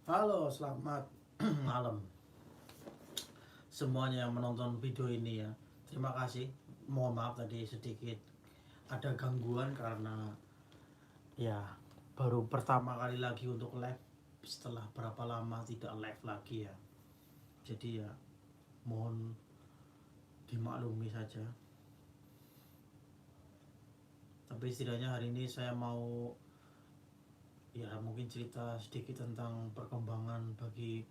Halo, selamat malam semuanya yang menonton video ini ya. Terima kasih. Mohon maaf tadi sedikit ada gangguan karena ya baru pertama kali lagi untuk live setelah berapa lama tidak live lagi ya. Jadi ya mohon dimaklumi saja. Tapi setidaknya hari ini saya mau ya mungkin cerita sedikit tentang perkembangan bagi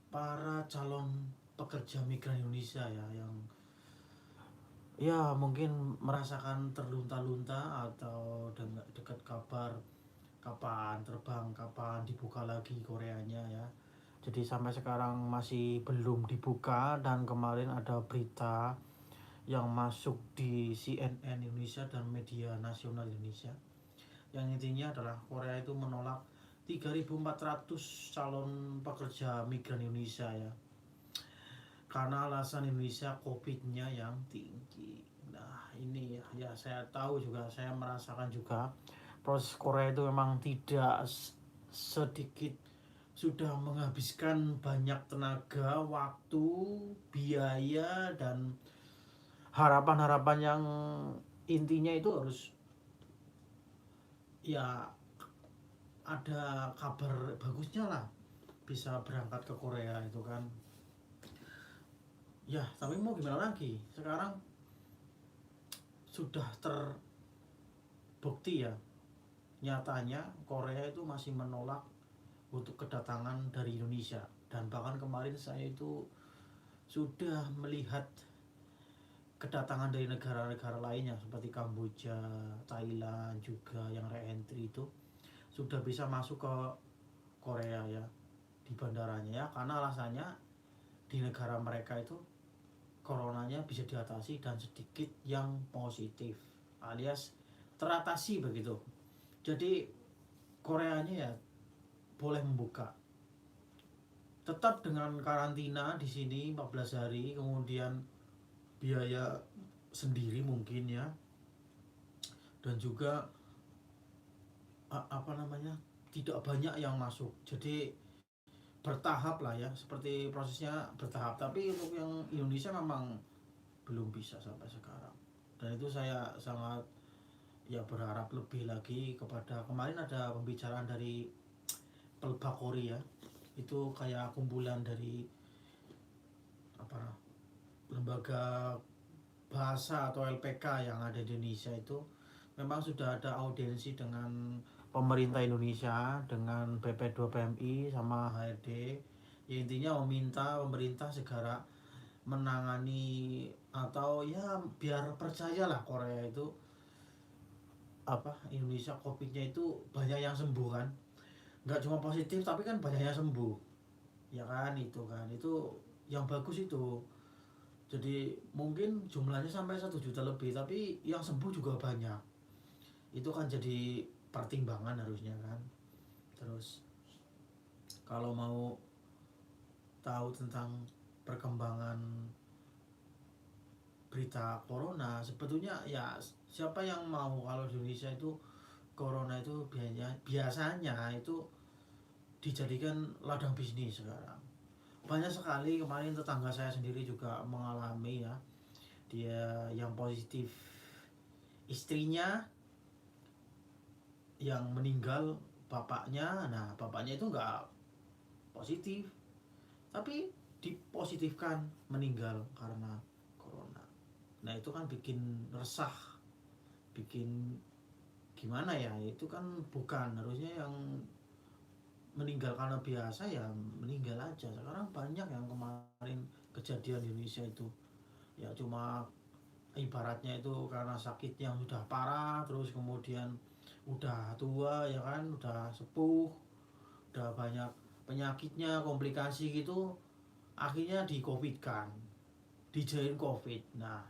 para calon pekerja migran Indonesia ya yang ya mungkin merasakan terlunta-lunta atau dekat kabar kapan terbang, kapan dibuka lagi Koreanya ya. Jadi sampai sekarang masih belum dibuka dan kemarin ada berita yang masuk di CNN Indonesia dan media nasional Indonesia yang intinya adalah Korea itu menolak 3.400 calon pekerja migran Indonesia ya karena alasan Indonesia COVID-nya yang tinggi. Nah ini ya saya tahu juga, saya merasakan juga proses Korea itu memang tidak sedikit sudah menghabiskan banyak tenaga, waktu, biaya, dan harapan-harapan yang intinya itu harus ya ada kabar bagusnya lah bisa berangkat ke Korea itu kan. Ya tapi mau gimana lagi, sekarang sudah terbukti ya, nyatanya Korea itu masih menolak untuk kedatangan dari Indonesia. Dan bahkan kemarin saya itu sudah melihat kedatangan dari negara-negara lainnya seperti Kamboja, Thailand juga yang re-entry itu sudah bisa masuk ke Korea ya, di bandaranya ya, karena alasannya di negara mereka itu coronanya bisa diatasi dan sedikit yang positif alias teratasi begitu. Jadi Koreanya ya boleh membuka, tetap dengan karantina di sini 14 hari, kemudian biaya sendiri mungkin ya, dan juga apa namanya, tidak banyak yang masuk. Jadi bertahap lah ya, seperti prosesnya bertahap. Tapi untuk yang Indonesia memang belum bisa sampai sekarang. Dan itu saya sangat ya berharap lebih lagi kepada, kemarin ada pembicaraan dari Pelbakori ya, itu kayak kumpulan dari apa, lembaga bahasa atau LPK yang ada di Indonesia itu memang sudah ada audiensi dengan pemerintah Indonesia, dengan BP2 PMI sama HRD. Ya intinya meminta pemerintah segera menangani atau ya biar percayalah Korea itu apa, Indonesia COVID-nya itu banyak yang sembuh kan, nggak cuma positif tapi kan banyak yang sembuh ya kan, itu yang bagus itu. Jadi mungkin jumlahnya sampai 1 juta lebih tapi yang sembuh juga banyak, itu kan jadi pertimbangan harusnya kan. Terus kalau mau tahu tentang perkembangan berita corona, sebetulnya ya siapa yang mau kalau di Indonesia itu corona itu biasanya itu dijadikan ladang bisnis sekarang. Banyak sekali, kemarin tetangga saya sendiri juga mengalami ya, dia yang positif istrinya yang meninggal bapaknya. Nah bapaknya itu nggak positif tapi dipositifkan meninggal karena corona. Nah itu kan bikin resah, bikin gimana ya, itu kan bukan harusnya yang meninggal karena biasa ya meninggal aja. Sekarang banyak yang kemarin kejadian di Indonesia itu ya cuma ibaratnya itu karena sakit yang sudah parah, terus kemudian udah tua ya kan, udah sepuh, udah banyak penyakitnya, komplikasi gitu, akhirnya di covid kan, dijadiin covid. Nah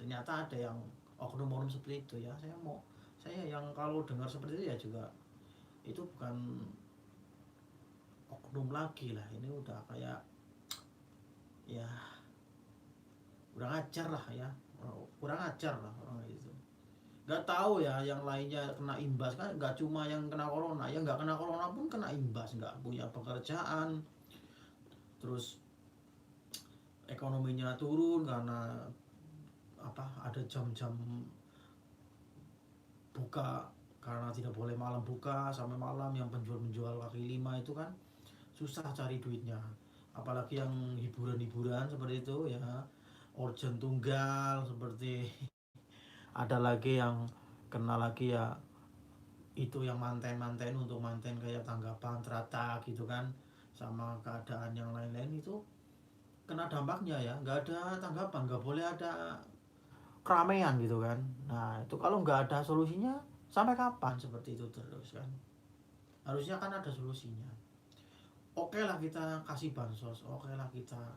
ternyata ada yang oknum-oknum seperti itu ya. Saya yang kalau dengar seperti itu ya juga itu bukan oknum lagi lah, ini udah kayak ya kurang ajar lah ya, kurang ajar lah orang itu, nggak tahu ya yang lainnya kena imbas kan, nggak cuma yang kena corona, yang nggak kena corona pun kena imbas, nggak punya pekerjaan, terus ekonominya turun karena apa, ada jam-jam buka karena tidak boleh malam buka sampai malam, yang penjual-penjual kaki lima itu kan susah cari duitnya, apalagi yang hiburan-hiburan seperti itu ya, organ tunggal seperti ada lagi yang kena lagi ya, itu yang manten-manten, untuk manten kayak tanggapan terata gitu kan, sama keadaan yang lain-lain itu kena dampaknya ya, nggak ada tanggapan, nggak boleh ada keramaian gitu kan. Nah itu kalau nggak ada solusinya sampai kapan seperti itu terus kan, harusnya kan ada solusinya. Oke lah kita kasih bansos, oke lah kita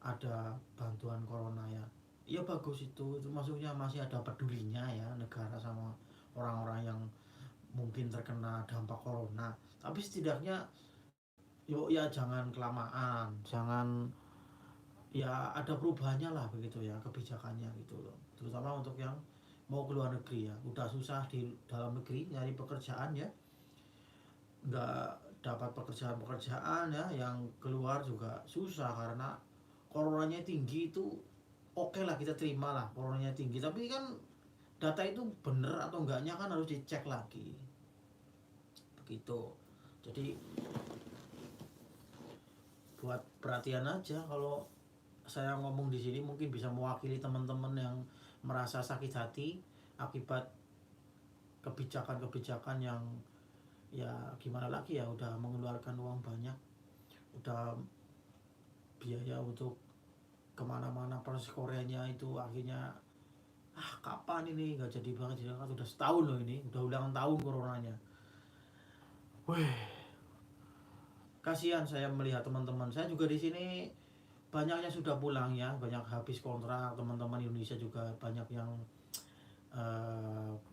ada bantuan corona ya, ya bagus, itu maksudnya masih ada pedulinya ya negara sama orang-orang yang mungkin terkena dampak corona. Tapi setidaknya yuk ya jangan kelamaan, jangan, ya ada perubahannya lah begitu ya kebijakannya gitu loh, terutama untuk yang mau ke luar negeri ya, udah susah di dalam negeri nyari pekerjaan ya, nggak dapat pekerjaan-pekerjaan ya, yang keluar juga susah karena coronanya tinggi itu. Oke lah kita terima lah coronanya tinggi, tapi kan data itu bener atau enggaknya kan harus dicek lagi begitu. Jadi buat perhatian aja, kalau saya ngomong di sini mungkin bisa mewakili teman-teman yang merasa sakit hati akibat kebijakan-kebijakan yang ya gimana lagi ya, udah mengeluarkan uang banyak, udah biaya untuk kemana-mana, proses Koreanya itu akhirnya kapan ini nggak jadi banget, jadi kan udah setahun loh, ini udah ulang tahun coronanya. Wih, kasihan saya melihat teman-teman saya juga di sini banyaknya sudah pulang ya, banyak habis kontrak, teman-teman Indonesia juga banyak yang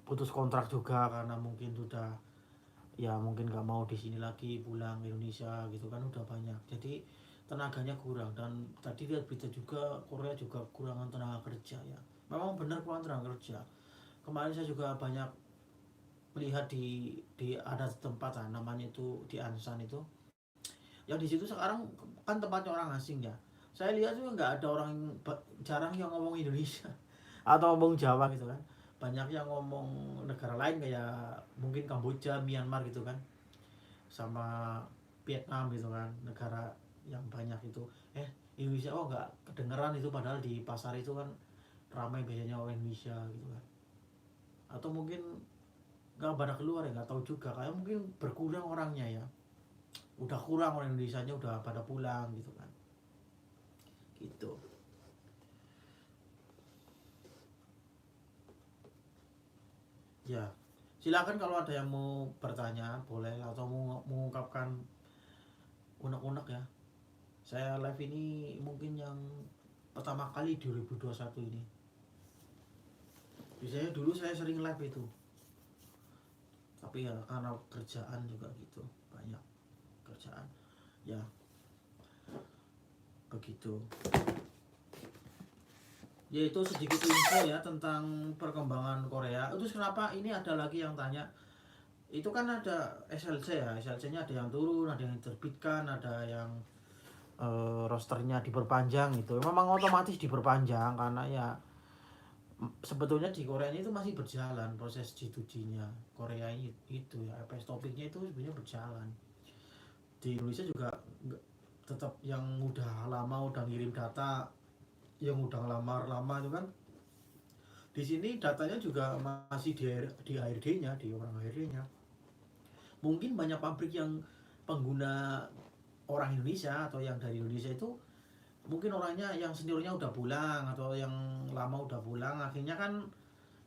putus kontrak juga karena mungkin sudah ya mungkin nggak mau di sini lagi, pulang ke Indonesia gitu kan, udah banyak, jadi tenaganya kurang. Dan tadi lihat berita juga Korea juga kurangan tenaga kerja ya, memang benar kurang tenaga kerja. Kemarin saya juga banyak melihat di ada tempat namanya itu di Ansan itu, yang di situ sekarang kan tempatnya orang asing ya, saya lihat juga nggak ada orang, jarang yang ngomong Indonesia atau ngomong Jawa gitu kan, banyak yang ngomong negara lain kayak mungkin Kamboja, Myanmar gitu kan, sama Vietnam gitu kan, negara yang banyak itu. Indonesia oh nggak kedengeran itu, padahal di pasar itu kan ramai biasanya orang Indonesia gitu kan. Atau mungkin nggak pada keluar ya, nggak tahu juga, kayak mungkin berkurang orangnya ya, udah kurang orang Indonesia nya, udah pada pulang gitu kan, gitu ya. Silakan kalau ada yang mau bertanya boleh, atau mau mengungkapkan unek-unek ya. Saya live ini mungkin yang pertama kali 2021 ini, biasanya dulu saya sering live itu, tapi ya karena kerjaan juga gitu, banyak kerjaan ya begitu. Yaitu sedikit info ya tentang perkembangan Korea. Terus kenapa ini ada lagi yang tanya, itu kan ada SLC ya, SLC nya ada yang turun, ada yang diterbitkan, ada yang rosternya diperpanjang, itu memang otomatis diperpanjang karena ya sebetulnya di Korea itu masih berjalan proses G2G nya Korea itu ya, FPS topiknya itu sebenarnya berjalan. Di Indonesia juga tetap yang udah lama udah ngirim data, yang udah lamar lama itu kan, di sini datanya juga masih di HRD-nya, di orang HRD-nya. Mungkin banyak pabrik yang pengguna orang Indonesia atau yang dari Indonesia itu, mungkin orangnya yang seniornya udah pulang atau yang lama udah pulang, akhirnya kan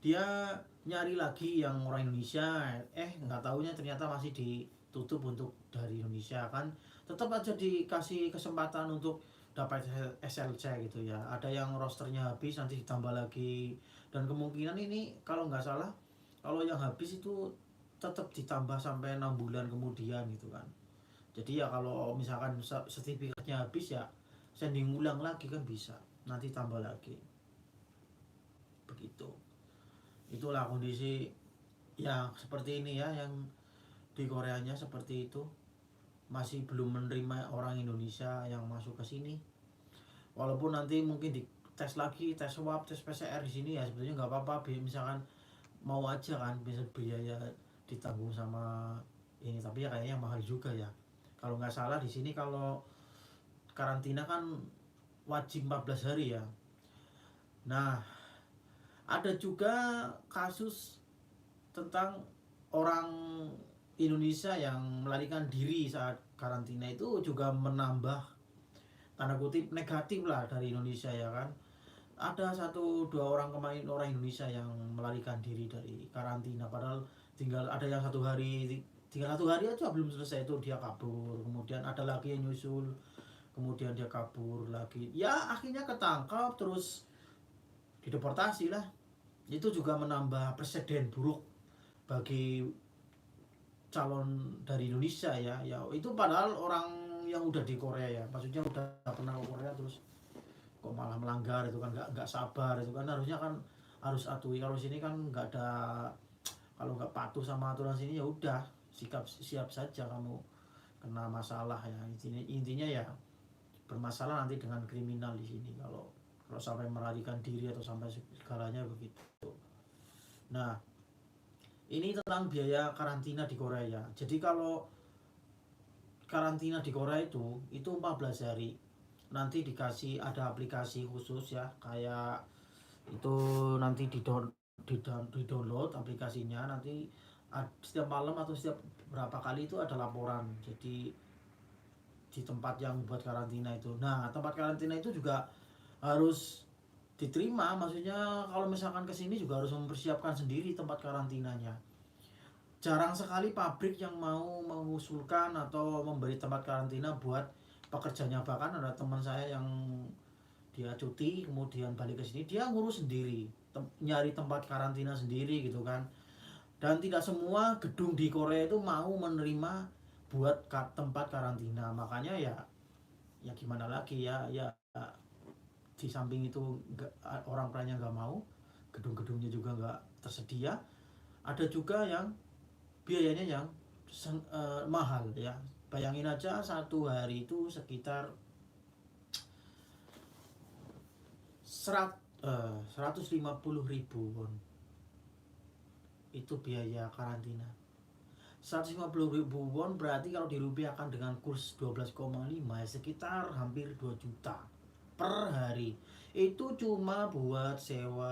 dia nyari lagi yang orang Indonesia, nggak taunya ternyata masih ditutup untuk dari Indonesia kan. Tetap aja dikasih kesempatan untuk dapat SLC gitu ya, ada yang rosternya habis nanti ditambah lagi, dan kemungkinan ini kalau nggak salah, kalau yang habis itu tetap ditambah sampai 6 bulan kemudian gitu kan. Jadi ya kalau misalkan sertifikatnya habis ya sending ulang lagi kan bisa, nanti tambah lagi begitu Itulah kondisi yang seperti ini ya, yang di Koreanya seperti itu, masih belum menerima orang Indonesia yang masuk ke sini. Walaupun nanti mungkin di tes lagi, tes swab, tes PCR di sini ya sebetulnya nggak apa-apa, misalkan mau aja kan, bisa biaya ditanggung sama ini, tapi ya kayaknya mahal juga ya. Kalau nggak salah di sini kalau karantina kan wajib 14 hari ya. Nah, ada juga kasus tentang orang Indonesia yang melarikan diri saat karantina, itu juga menambah tanda kutip negatif lah dari Indonesia ya kan. Ada satu dua orang kemarin, orang Indonesia yang melarikan diri dari karantina, padahal tinggal ada yang tinggal 1 hari aja belum selesai itu dia kabur, kemudian ada lagi yang nyusul, kemudian dia kabur lagi, ya akhirnya ketangkap terus dideportasi lah. Itu juga menambah presiden buruk bagi calon dari Indonesia ya. Ya itu padahal orang yang udah di Korea ya, maksudnya udah pernah ke Korea terus kok malah melanggar, itu kan nggak sabar, itu kan harusnya kan harus atuhi. Kalau sini kan nggak ada, kalau nggak patuh sama aturan sini ya udah siap saja kamu kena masalah ya. Intinya ya bermasalah nanti dengan kriminal di sini kalau kalau sampai melarikan diri atau sampai segalanya begitu. Nah, ini tentang biaya karantina di Korea ya. Jadi kalau karantina di Korea itu 14 hari. Nanti dikasih ada aplikasi khusus ya, kayak itu nanti di download aplikasinya, nanti setiap malam atau setiap berapa kali itu ada laporan. Jadi di tempat yang buat karantina itu. Nah, tempat karantina itu juga harus diterima, maksudnya kalau misalkan kesini juga harus mempersiapkan sendiri tempat karantinanya. Jarang sekali pabrik yang mau mengusulkan atau memberi tempat karantina buat pekerjanya. Bahkan ada teman saya yang dia cuti kemudian balik ke sini, dia ngurus sendiri, nyari tempat karantina sendiri gitu kan. Dan tidak semua gedung di Korea itu mau menerima buat tempat karantina. Makanya ya gimana lagi ya di samping itu orang orangnya nggak mau, gedung-gedungnya juga nggak tersedia, ada juga yang biayanya yang mahal ya. Bayangin aja 1 hari itu sekitar 150.000 won itu biaya karantina. 150.000 won berarti kalau dirupiahkan dengan kurs 12,5 ya sekitar hampir 2 juta per hari. Itu cuma buat sewa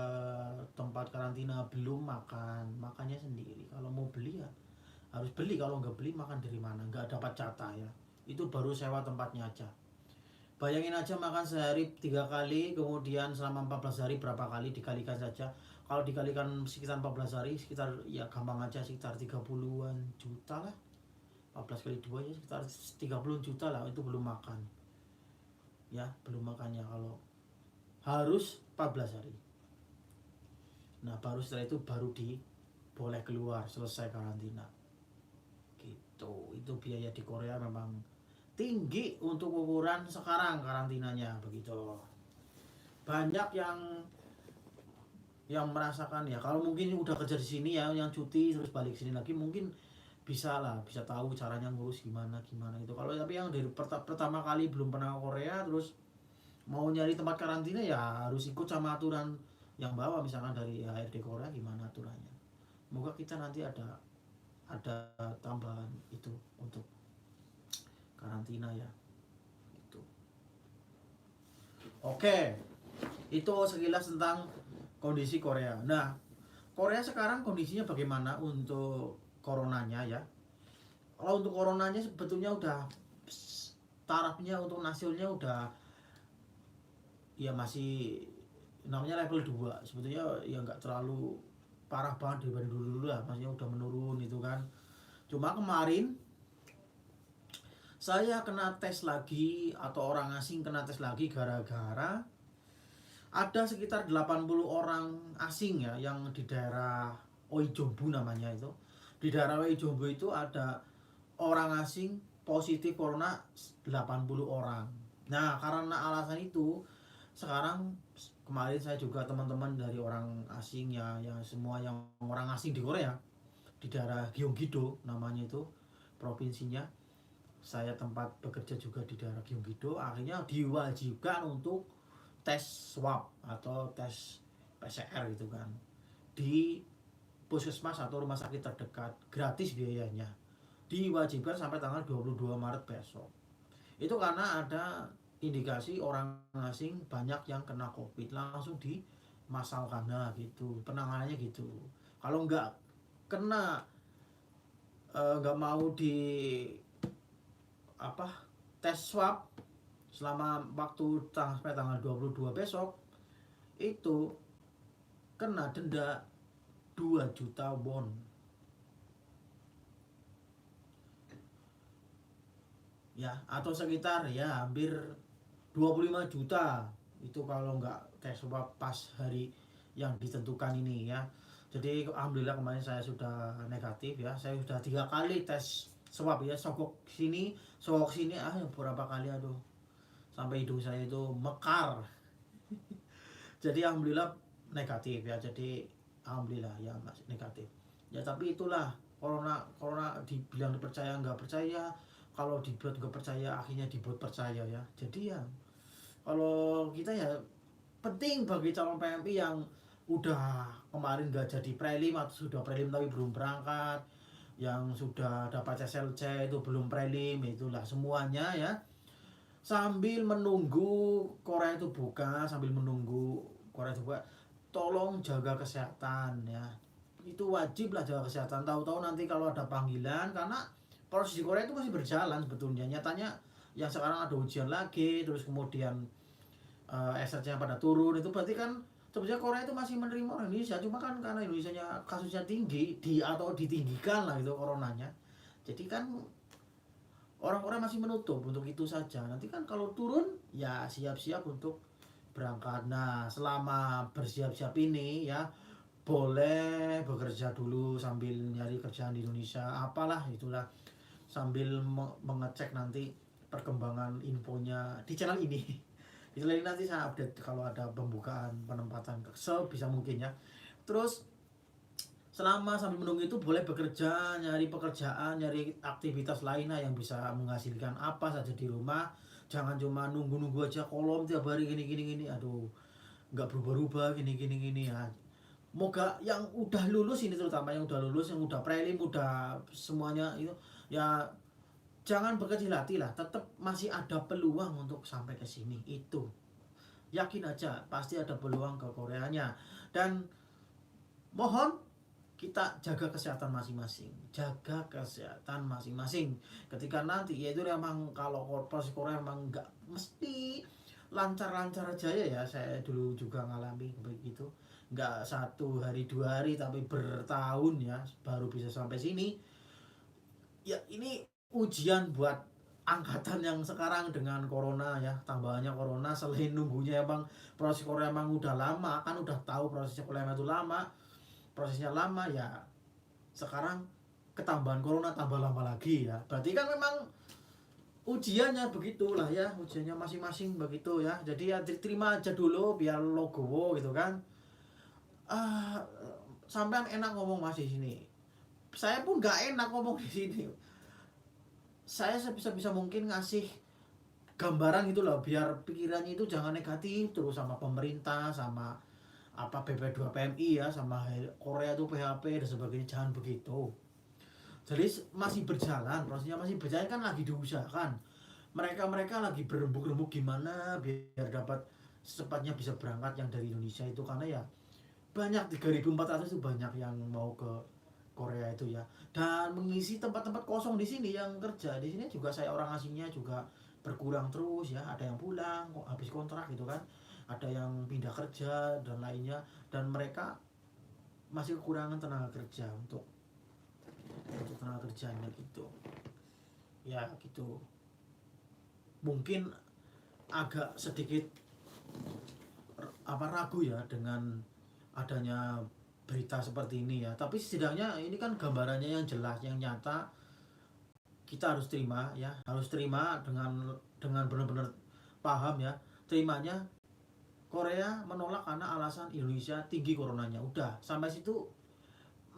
tempat karantina, belum makannya sendiri. Kalau mau beli ya harus beli, kalau nggak beli makan dari mana, nggak dapat jatah ya. Itu baru sewa tempatnya aja. Bayangin aja makan sehari 3 kali, kemudian selama 14 hari berapa kali, dikalikan saja. Kalau dikalikan sekitar 14 hari, sekitar ya gampang aja, sekitar 30-an juta lah. 14 kali 2 ya sekitar 30 juta lah, itu belum makan. Ya, belum makannya kalau harus 14 hari. Nah, baru setelah itu baru boleh keluar selesai karantina. Gitu. Itu biaya di Korea memang tinggi untuk ukuran sekarang karantinanya begitu. Banyak yang merasakan ya, kalau mungkin udah kerja di sini ya, yang cuti terus balik sini lagi mungkin bisa tahu caranya ngurus gimana itu. Kalau tapi yang dari pertama kali belum pernah ke Korea terus mau nyari tempat karantina ya harus ikut sama aturan yang bawa, misalkan dari HRD Korea gimana aturannya. Semoga kita nanti ada tambahan itu untuk karantina ya. Itu. Oke. Itu sekilas tentang kondisi Korea. Nah, Korea sekarang kondisinya bagaimana untuk coronanya ya? Kalau untuk coronanya sebetulnya udah tarafnya untuk nasionalnya udah ya masih namanya level 2. Sebetulnya ya nggak terlalu parah banget dibanding dulu lah, maksudnya udah menurun itu kan. Cuma kemarin saya kena tes lagi, atau orang asing kena tes lagi, gara-gara ada sekitar 80 orang asing ya yang di daerah Oijombu namanya itu. Di daerah Oijombu itu ada orang asing positif corona 80 orang. Nah, karena alasan itu sekarang kemarin saya juga teman-teman dari orang asing ya, yang semua yang orang asing di Korea, di daerah Gyeonggi-do namanya itu provinsinya. Saya tempat bekerja juga di daerah Gyeonggi-do, akhirnya diwajibkan untuk tes swab atau tes PCR gitu kan di puskesmas atau rumah sakit terdekat, gratis biayanya. Diwajibkan sampai tanggal 22 Maret besok. Itu karena ada indikasi orang asing banyak yang kena COVID, langsung dimasalkan. Nah gitu penanganannya gitu. Kalau nggak kena, nggak mau di apa tes swab selama waktu sampai tanggal 22 besok, itu kena denda 2 juta won ya, atau sekitar ya hampir 25 juta itu kalau nggak tes swab pas hari yang ditentukan ini ya. Jadi alhamdulillah kemarin saya sudah negatif ya, saya sudah 3 kali tes swab ya, sogok sini beberapa kali, aduh sampai hidung saya itu mekar. Jadi alhamdulillah negatif ya, jadi alhamdulillah ya masih negatif ya. Tapi itulah corona, dibilang dipercaya nggak percaya, kalau dibuat nggak percaya akhirnya dibuat percaya ya. Jadi ya kalau kita ya penting bagi calon PMI yang udah kemarin nggak jadi prelim atau sudah prelim tapi belum berangkat, yang sudah dapat SLC itu belum prelim, itulah semuanya ya, sambil menunggu Korea itu buka, tolong jaga kesehatan ya. Itu wajib lah jaga kesehatan. Tahu-tahu nanti kalau ada panggilan, karena proses di Korea itu masih berjalan sebetulnya. Nyatanya yang sekarang ada ujian lagi, terus kemudian SRC-nya pada turun, itu berarti kan sebenarnya Korea itu masih menerima orang Indonesia, cuma kan karena Indonesia kasusnya tinggi atau ditinggikan lah itu coronanya. Jadi kan orang-orang masih menutup untuk itu saja. Nanti kan kalau turun ya siap-siap untuk berangkat. Nah selama bersiap-siap ini ya boleh bekerja dulu sambil nyari kerjaan di Indonesia, apalah itulah, sambil mengecek nanti perkembangan infonya di channel ini. Di channel ini nanti saya update kalau ada pembukaan penempatan sebisa mungkin ya. Terus selama sambil menunggu itu boleh bekerja, nyari pekerjaan, nyari aktivitas lainnya yang bisa menghasilkan apa saja di rumah. Jangan cuma nunggu-nunggu aja kolom tiap hari gini, aduh nggak berubah-ubah gini ya. Moga yang udah lulus ini, terutama yang udah lulus, yang udah prelim, udah semuanya itu ya, jangan berkecil hati lah, tetap masih ada peluang untuk sampai ke sini. Itu yakin aja pasti ada peluang ke Koreanya. Dan mohon kita jaga kesehatan masing-masing, ketika nanti yaitu memang kalau proses Korea memang nggak mesti lancar-lancar aja ya. Saya dulu juga ngalami begitu, nggak 1 hari 2 hari tapi bertahun ya baru bisa sampai sini ya. Ini ujian buat angkatan yang sekarang dengan corona ya, tambahannya corona. Selain nunggunya emang proses Korea emang udah lama kan, udah tahu prosesnya Korea itu lama, prosesnya lama ya, sekarang ketambahan corona tambah lama lagi ya. Berarti kan memang ujiannya begitulah ya, ujiannya masing-masing begitu ya. Jadi ya diterima aja dulu biar logo gitu kan. ah Sampai enak ngomong masih sini, saya pun gak enak ngomong di sini. Saya sebisa mungkin ngasih gambaran gitu loh, biar pikirannya itu jangan negatif terus sama pemerintah, sama apa PP2 PMI ya, sama Korea tuh PHP dan sebagainya, jangan begitu. Jadi masih berjalan, prosesnya masih berjalan kan, lagi diusahakan. Mereka lagi berembuk-rembuk gimana biar dapat secepatnya bisa berangkat yang dari Indonesia itu, karena ya banyak 3.400 itu banyak yang mau ke Korea itu ya, dan mengisi tempat-tempat kosong di sini. Yang kerja di sini juga saya orang asingnya juga berkurang terus ya, ada yang pulang kok habis kontrak gitu kan, ada yang pindah kerja dan lainnya, dan mereka masih kekurangan tenaga kerja untuk tenaga kerjanya gitu ya. Gitu mungkin agak sedikit ragu ya dengan adanya berita seperti ini ya, tapi setidaknya ini kan gambarannya yang jelas, yang nyata. Kita harus terima ya, harus terima dengan benar-benar paham ya, terimanya Korea menolak karena alasan Indonesia tinggi coronanya. Udah, sampai situ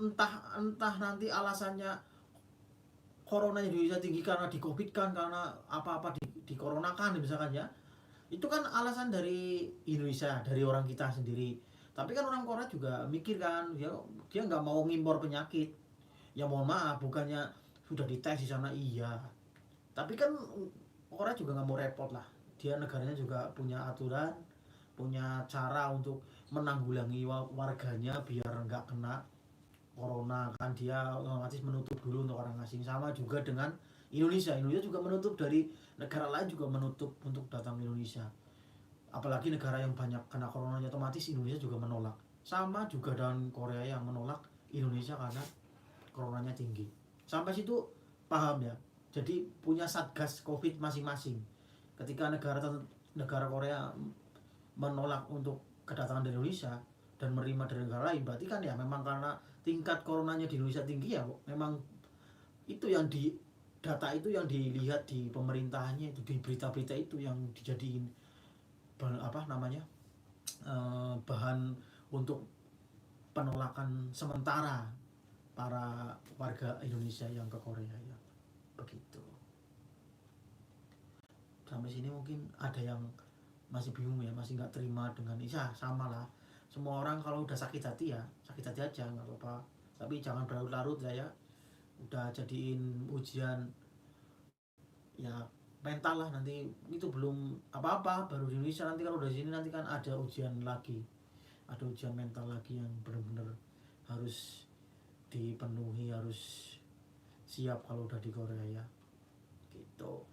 entah entah nanti alasannya corona Indonesia tinggi karena di covid kan, karena apa-apa di corona kan misalkan ya, itu kan alasan dari Indonesia, dari orang kita sendiri. Tapi kan orang Korea juga mikir kan, dia nggak mau ngimpor penyakit. Ya mohon maaf, bukannya sudah dites di sana iya, tapi kan Korea juga nggak mau repot lah. Dia negaranya juga punya aturan, punya cara untuk menanggulangi warganya biar nggak kena corona kan. Dia otomatis menutup dulu untuk orang asing. Sama juga dengan Indonesia juga menutup, dari negara lain juga menutup untuk datang ke Indonesia. Apalagi negara yang banyak kena coronanya, otomatis Indonesia juga menolak. Sama juga dengan Korea yang menolak Indonesia karena coronanya tinggi. Sampai situ paham ya. Jadi punya satgas covid masing-masing. Ketika negara Korea menolak untuk kedatangan dari Indonesia dan menerima dari negara lain, berarti kan ya memang karena tingkat coronanya di Indonesia tinggi ya, memang itu yang di data itu yang dilihat di pemerintahannya, itu di berita-berita itu yang dijadiin apa namanya, bahan untuk penolakan sementara para warga Indonesia yang ke Korea ya, begitu. Sampai sini mungkin ada yang masih bingung ya, masih nggak terima dengan ya sama lah. Semua orang kalau udah sakit hati ya sakit hati aja, nggak apa-apa. Tapi jangan berlarut-larut lah ya. Udah jadiin ujian ya mental lah, nanti itu belum apa-apa, baru di Indonesia. Nanti kalau udah sini nanti kan ada ujian lagi, ada ujian mental lagi yang benar-benar harus dipenuhi, harus siap kalau udah di Korea ya, gitu.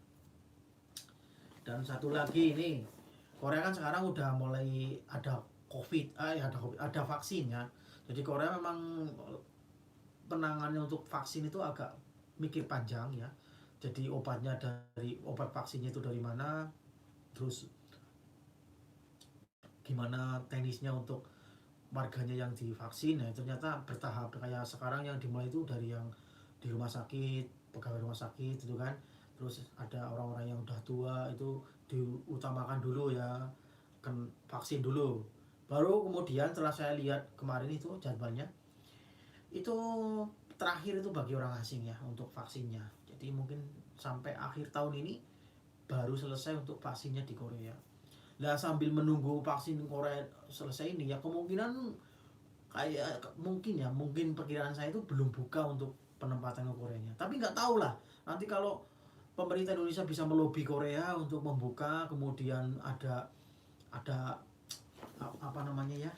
Dan satu lagi ini, Korea kan sekarang udah mulai ada ada vaksin ya. Jadi Korea memang penanganannya untuk vaksin itu agak mikir panjang ya. Jadi obat vaksinnya itu dari mana, terus gimana teknisnya untuk warganya yang divaksin. Nah ternyata bertahap, kayak sekarang yang dimulai itu dari yang di rumah sakit, pegawai rumah sakit itu kan. Terus ada orang-orang yang udah tua, itu diutamakan dulu ya, kan vaksin dulu. Baru kemudian setelah saya lihat kemarin itu jadwalnya, itu terakhir itu bagi orang asing ya untuk vaksinnya. Jadi mungkin sampai akhir tahun ini baru selesai untuk vaksinnya di Korea. Nah sambil menunggu vaksin Korea selesai ini ya, kemungkinan kayak mungkin perkiraan saya itu belum buka untuk penempatan ke Koreanya. Tapi nggak tahu lah, nanti kalau pemerintah Indonesia bisa melobi Korea untuk membuka, kemudian ada apa namanya ya,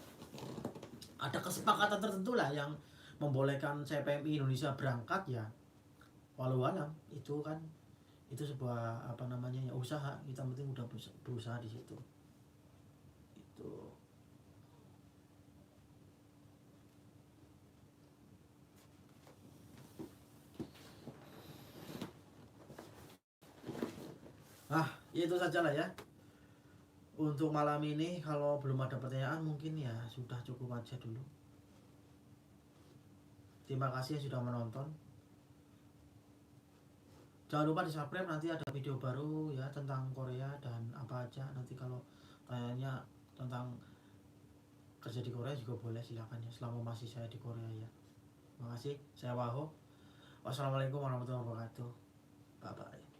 ada kesepakatan tertentu lah yang membolehkan CPMI Indonesia berangkat ya, walau alam itu kan, itu sebuah apa namanya ya, usaha. Kita penting udah berusaha di situ itu. Itu saja lah ya untuk malam ini. Kalau belum ada pertanyaan mungkin ya sudah cukup aja dulu. Terima kasih yang sudah menonton. Jangan lupa di subscribe, nanti ada video baru ya tentang Korea dan apa aja. Nanti kalau tanya tentang kerja di Korea juga boleh, silakan ya, selama masih saya di Korea ya. Terima kasih, saya Waho. Wassalamualaikum warahmatullahi wabarakatuh. Bye bye.